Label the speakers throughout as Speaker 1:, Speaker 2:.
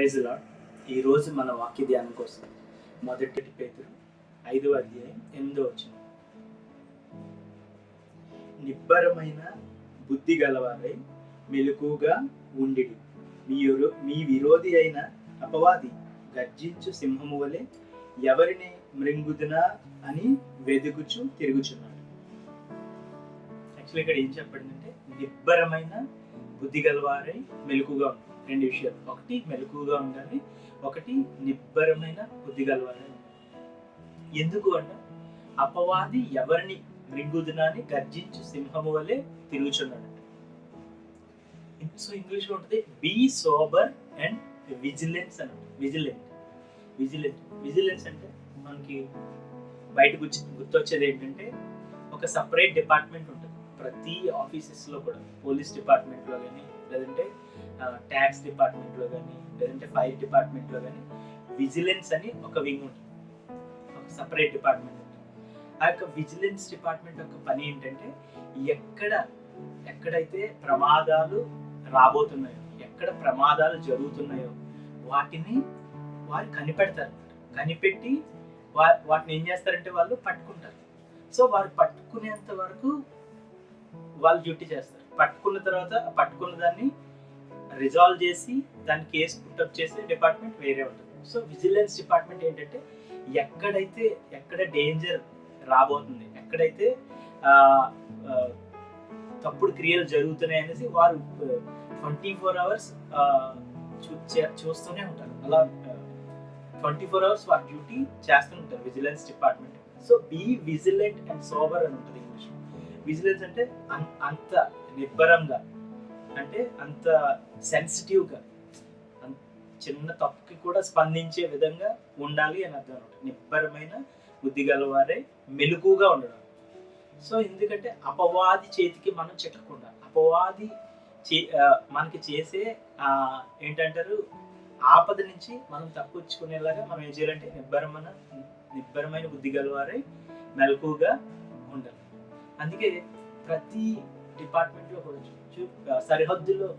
Speaker 1: Praise lord. ఈరోజు మన వాక్య ధ్యానం కోసం 1 పేతురు 5వ అధ్యాయం 8వ వచనం. నిబ్బరమైన బుద్ధి గలవారై మెలకుగా ఉండిడి, మీ విరోధి అయిన అపవాది గర్జించు సింహము వలె ఎవరిని మృంగుదునా అని వెదుకుచు తిరుగుచున్నాడు. యాక్చువల్లీ ఇక్కడ ఏం చెప్పండి, నిబ్బరమైన బుద్ధి గలవారై మెలకుగా ఉండాలి. రెండు విషయాలు, ఒకటి మెలకుగా ఉండాలి, ఒకటి నిబ్బరమైన బుద్ధి గలవారై. ఎందుకు అంటే అపవాది ఎవరిని మృంగుదునని గర్జించు సింహము వలె తిరుగుచున్నాడు. సో ఇంగ్లీష్లో ఉంటుంది బీ సోబర్ అండ్ విజిలెన్స్ అని. విజిలెన్స్ అంటే మనకి బయటకు గుర్తొచ్చేది ఏంటంటే ఒక సపరేట్ డిపార్ట్మెంట్ ఉంటుంది ప్రతి ఆఫీసెస్లో కూడా. పోలీస్ డిపార్ట్మెంట్లో కానీ, లేదంటే ట్యాక్స్ డిపార్ట్మెంట్లో కానీ, లేదంటే ఫైర్ డిపార్ట్మెంట్లో కానీ విజిలెన్స్ అని ఒక వింగ్ ఉంటుంది, ఒక సపరేట్ డిపార్ట్మెంట్ ఉంటుంది. ఆ యొక్క విజిలెన్స్ డిపార్ట్మెంట్ యొక్క పని ఏంటంటే ఎక్కడైతే ప్రమాదాలు రాబోతున్నాయో, ఎక్కడ ప్రమాదాలు జరుగుతున్నాయో వాటిని వారు కనిపెడతారు. కనిపెట్టి వాటిని ఏం చేస్తారంటే వాళ్ళు పట్టుకుంటారు. సో వారు పట్టుకునేంత వరకు వాళ్ళు డ్యూటీ చేస్తారు. పట్టుకున్న తర్వాత పట్టుకున్న దాన్ని రిజాల్వ్ చేసి దాని కేసు పుట్టప్ చేసే డిపార్ట్మెంట్ వేరే ఉంటుంది. సో విజిలెన్స్ డిపార్ట్మెంట్ ఏంటంటే ఎక్కడ డేంజర్ రాబోతుంది, ఎక్కడైతే తప్పుడు క్రియలు జరుగుతున్నాయి అనేసి వారు 24 hours చూస్తూనే ఉంటారు. అలా 24 hours వారి డ్యూటీ చేస్తూ ఉంటారు vigilance department. So be vigilant and sober అని ఉంటుంది ఇంగ్లీష్. విజిలెన్స్ అంటే అంత నిబ్బరంగా, అంటే అంత సెన్సిటివ్గా, చిన్న తప్పుకి కూడా స్పందించే విధంగా ఉండాలి అని అర్థం అనమాట. నిబ్బరమైన బుద్ధి గలవారే మెలకుగా ఉండడం. సో ఎందుకంటే అపవాది చేతికి మనం చిక్కకుండా, అపవాది మనకి చేసే ఏంటంటారు ఆపద నుంచి మనం తప్పించుకునేలాగా మనం ఏం చేయాలంటే నిబ్బరమైన బుద్ధి గలవారే మెలకుగా ఉండాలి. అందుకే ప్రతి డిపార్ట్మెంట్లో కూడా సరిహద్దుల్లో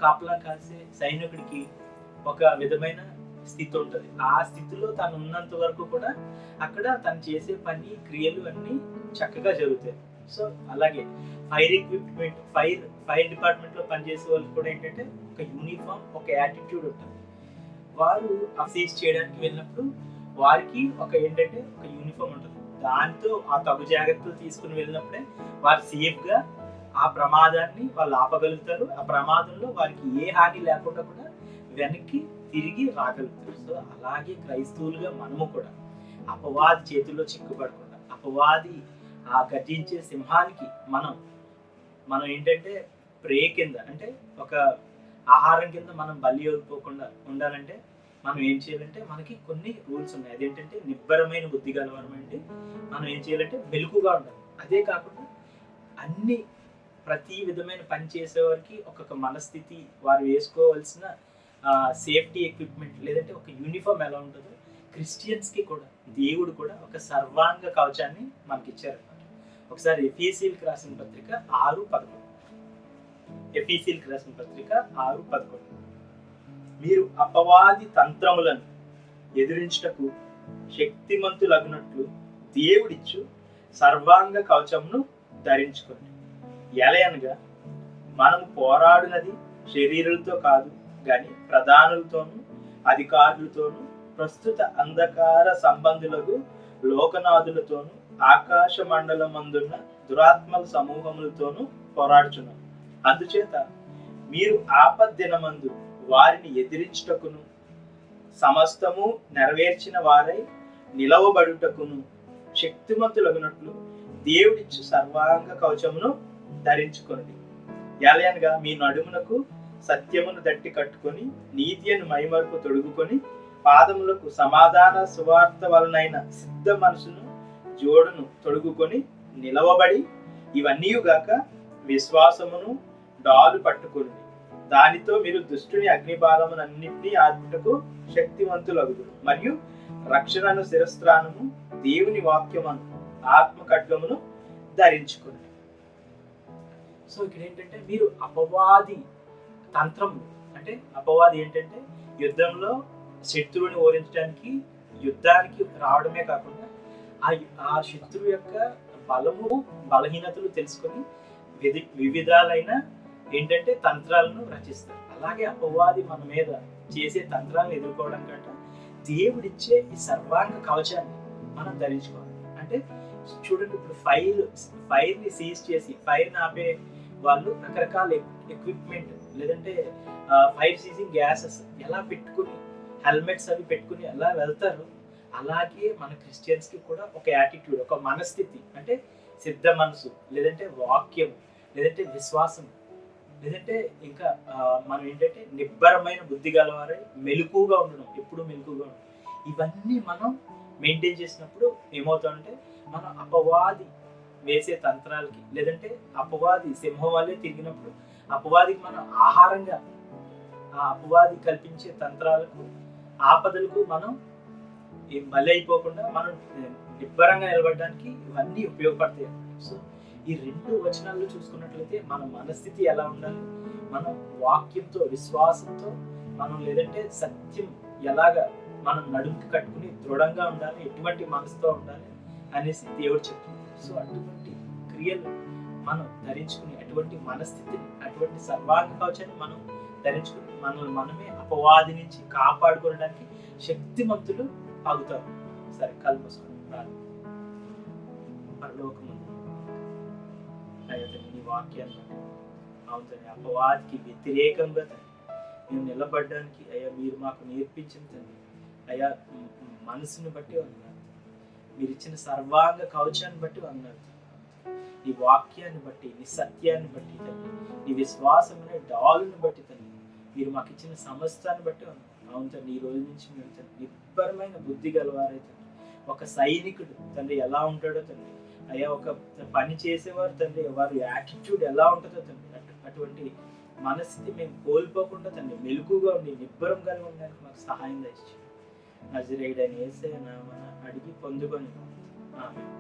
Speaker 1: కాపలా కాసే సైనికుడికి ఒక విధమైన స్థితి ఉంటుంది. ఆ స్థితిలో తను ఉన్నంత వరకు కూడా అక్కడ తను చేసే పని క్రియలు అన్నీ చక్కగా జరుగుతాయి. సో అలాగే ఫైర్ డిపార్ట్మెంట్లో పనిచేసే వాళ్ళు కూడా ఏంటంటే ఒక యూనిఫామ్, ఒక యాటిట్యూడ్ ఉంటుంది. వారు అసీజ్ చేయడానికి వెళ్ళినప్పుడు వారికి ఒక యూనిఫామ్ ఉంటుంది. దాంతో ఆ తగు జాగ్రత్తలు తీసుకుని వెళ్ళినప్పుడే వారు సేఫ్గా ఆ ప్రమాదాన్ని వాళ్ళు ఆపగలుగుతారు. ఆ ప్రమాదంలో వారికి ఏ హాని లేకుండా కూడా వెనక్కి తిరిగి రాగలుగుతారు. సో అలాగే క్రైస్తవులుగా మనము కూడా అపవాది చేతుల్లో చిక్కుపడకుండా, అపవాది ఆ గర్జించే సింహానికి మనం ఏంటంటే ప్రే కింద, అంటే ఒక ఆహారం కింద మనం బలి అయిపోకుండా ఉండాలంటే మనం ఏం చేయాలంటే మనకి కొన్ని రూల్స్ ఉన్నాయి. అదేంటంటే నిబ్బరమైన బుద్ధి గలవారమండి మనం ఏం చేయాలంటే మెలకుగా ఉండాలి. అదే కాకుండా ప్రతి విధమైన పని చేసేవారికి ఒక్కొక్క మనస్థితి, వారు వేసుకోవాల్సిన సేఫ్టీ ఎక్విప్మెంట్, లేదంటే ఒక యూనిఫామ్ ఎలా ఉంటుందో క్రిస్టియన్స్కి కూడా దేవుడు కూడా ఒక సర్వాంగ కవచాన్ని మనకి ఇచ్చారనమాట. ఒకసారి ఎఫీసీయులకు రాసిన పత్రిక 6:11 మీరు అపవాది తంత్రములను ఎదిరించుటకు శక్తిమంతులగునట్లు దేవుడిచ్చు సర్వాంగ కవచమును ధరించుకోండి. ఎలయనగా మనము పోరాడునది శరీరులతో కాదు గాని ప్రధానులతోనూ అధికారులతోనూ ప్రస్తుత అంధకార సంబంధులకు లోకనాథులతోనూ ఆకాశ మండలమందున్న దురాత్మల సమూహములతోనూ పోరాడుచున్నాం. అందుచేత మీరు ఆపద్దినమందు వారిని ఎదిరించుటకును సమస్తము నెరవేర్చిన వారై నిలవబడుటకును శక్తిమంతులగునట్లు దేవుడిచ్చు సర్వాంగ కవచమును ధరించుకొనండి. ఎలయనగా మీ నడుమునకు సత్యమును దట్టి కట్టుకొని నీతియను మైమరుపు తొడుగుకొని పాదములకు సమాధాన సువార్త వలనైన సిద్ధ మనసును జోడును తొడుగుకొని నిలవబడి ఇవన్నీయుగాక విశ్వాసమును డాలు పట్టుకుని దానితో మీరు దుష్టుని అగ్నిబాలమునన్నింటినీ ఆర్పుటకు శక్తివంతులగుదురు. మరియు రక్షణను శిరస్త్రానము దేవుని వాక్యమును ఆత్మ ఖడ్గమును ధరించుకుని. సో ఇక్కడ ఏంటంటే మీరు అపవాది తంత్రం అంటే అపవాది ఏంటంటే యుద్ధంలో శత్రువుని ఓడించడానికి యుద్ధానికి రావడమే కాకుండా ఆ శత్రువు యొక్క బలము బలహీనతలు తెలుసుకొని వివిధాలైన ఏంటంటే తంత్రాలను రచిస్తారు. అలాగే అపవాది మన మీద చేసే తంత్రాలను ఎదుర్కోవడం కంటే దేవుడిచ్చే ఈ సర్వాంగ కవచాన్ని మనం ధరించుకోవాలి. అంటే చూడండి, ఇప్పుడు ఫైర్ని సీజ్ చేసి ఫైర్ని ఆపే వాళ్ళు రకరకాల ఎక్విప్మెంట్ లేదంటే ఫైర్ సీజింగ్ గ్యాసెస్ ఎలా పెట్టుకుని హెల్మెట్స్ అవి పెట్టుకుని ఎలా వెళ్తారు, అలాగే మన క్రిస్టియన్స్కి కూడా ఒక యాటిట్యూడ్, ఒక మనస్థితి, అంటే సిద్ధ మనసు లేదంటే వాక్యం లేదంటే విశ్వాసం లేదంటే ఇంకా మనం ఏంటంటే నిబ్బరమైన బుద్ధి గలవారై మెలకుగా ఉండడం, ఎప్పుడు మెలకుగా ఉండడం, ఇవన్నీ మనం మెయింటైన్ చేసినప్పుడు ఏమవుతామంటే మన అపవాది వేసే తంత్రాలకి లేదంటే అపవాది సింహం వల్లే తిరిగినప్పుడు అపవాదికి మనం ఆహారంగా ఆ అపవాది కల్పించే తంత్రాలకు ఆపదలకు మనం బలి అయిపోకుండా మనం నిబ్బరంగా నిలబడడానికి ఇవన్నీ ఉపయోగపడతాయి. సో ఈ 2 వచనాల్లో చూసుకున్నట్లయితే మన మనస్థితి ఎలా ఉండాలి, మనం వాక్యంతో విశ్వాసంతో మనం లేదంటే సత్యం ఎలాగా మనం నడుముకి కట్టుకుని దృఢంగా ఉండాలి, ఎటువంటి మనసుతో ఉండాలి అనేసి దేవుడు చెప్తున్నాడు. సో అటువంటి క్రియలు మనం ధరించుకుని అటువంటి మనస్థితిని అటువంటి సర్వాంగ కవచాన్ని మనం ధరించుకుని మనల్ని మనమే అపవాది నుంచి కాపాడుకోవడానికి శక్తిమంతులు ఆగుతారు. సరే, కళ్ళు మూసుకొని ప్రార్థన. పరలోకము అయ్యా తండ్రి, నీ వాక్యాన్ని అవును తండ్రి, అపవాదికి వ్యతిరేకంగా తండ్రి మేము నిలబడడానికి అయ్యా మీరు మాకు నేర్పించిన తండ్రి అయ్యా మనసుని బట్టి అన్నారు, మీరు ఇచ్చిన సర్వాంగ కవచాన్ని బట్టి అన్నారు, నీ వాక్యాన్ని బట్టి నీ సత్యాన్ని బట్టి తండ్రి నీ విశ్వాసమైన డాలుని బట్టి తండ్రి మీరు మాకు ఇచ్చిన సమస్తాన్ని బట్టి అన్నారు. అవును తండ్రి, ఈ రోజు నుంచి మేము తండ్రి నిబ్బరమైన బుద్ధి గలవారైతే ఒక సైనికుడు తండ్రి ఎలా ఉంటాడో తండ్రి అయ్యా, ఒక పని చేసేవారు తండ్రి వారి యాటిట్యూడ్ ఎలా ఉంటుందో తండ్రి అటువంటి మనస్థితి మేము కోల్పోకుండా తండ్రి మెలకుగా ఉండి నిబ్బరం కలిగి ఉండడానికి మాకు సహాయం దయచేయండి. నజరేయుడైన యేసయ్య నామమున అడిగి పొందుకొని ఆమేన్.